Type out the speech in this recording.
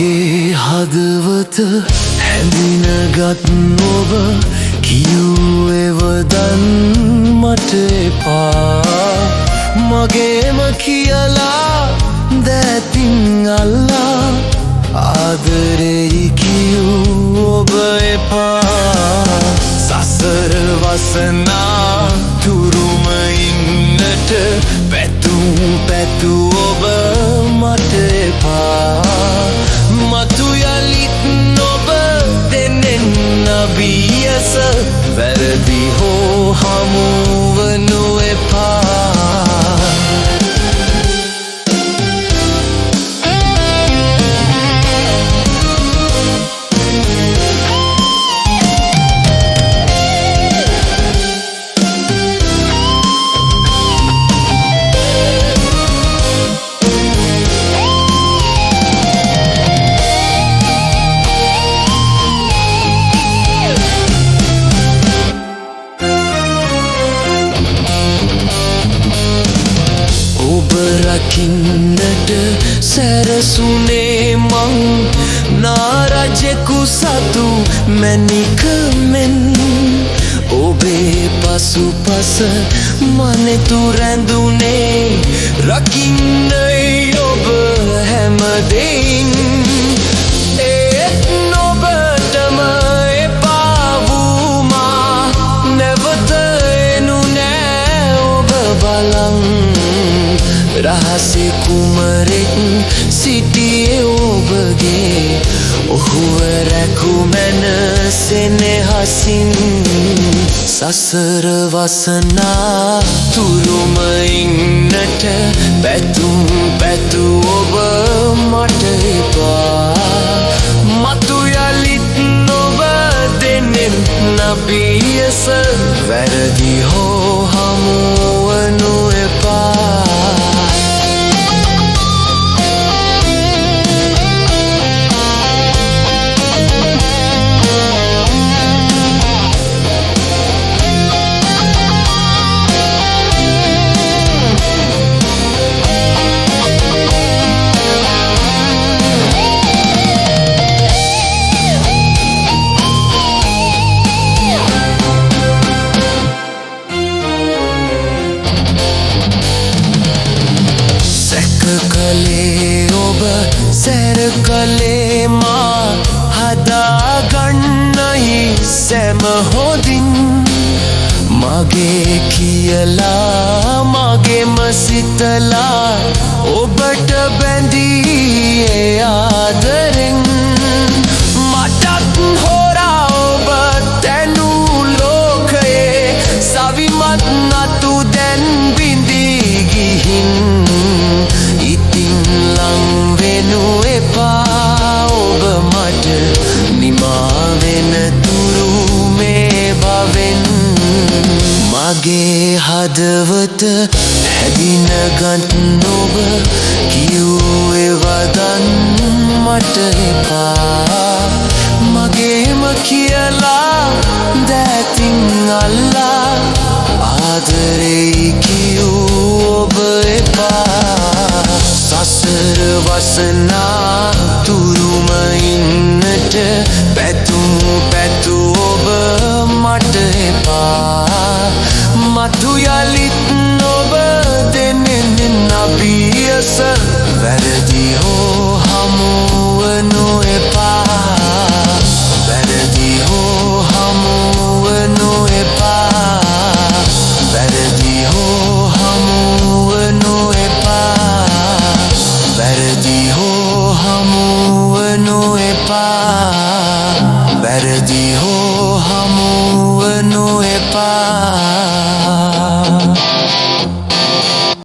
මගේ හදවත හැඳිනගත් ඔබ කිව්වෙවදන් මට එපා මගේම කියලා දැතින් අල්ලා ආදරෙයි කියූ ඔබ එපා සසර වසනා තුරුම ඉන්නට පැතු ඔබ මට එපා මතු යලිත් ඔබ දෙන්නෙන්න බියස වැරදි හෝ හමුවනු එපා රකින්නට සැරසුනේ මං නාරජෙකු සතු මැණිකමෙන් ඔබේ පසුපස මනෙතු රැඳුනේ රකින්නයි ඔබ හැමදෙයින් ඒත් නොබටම එපා වූ මා නැවත එනු නෑ ඔබ බලන් රහසේ කුමරෙක් සිටියේ ඔබගේ ඔහුව රැකු මැන සෙනෙහසින් සසර වසනා තුරුම ඉන්නට පැතු ඔබ මට එපා මතු යලිත් ඔබ දෙන්නෙම් නබියස වැරදි හෝ හමුවනු එපා ඔබ සැර කළේ මා හදාගන්නයි සැම හොදින් මගේ කියලා මගේම සිතලා ඔබට බැඳී ආදරෙන් මටත් හොරා ඔබ තැනූ ලෝකයේ සවිමත් නතු දැන් බිඳී ගිහින් ලංවෙනු එපා ඔබ මට නිමාවෙන තුරු මේ බවෙන් මගේ හදවත හැදිනගත් ඔබ කිව්වෙවදන් මට එපා මගේම කියලා දැතින් අල්ලා ආදරෙයි කියූ ඔබ එපා සසර වසනා තුරුම ඉන්නට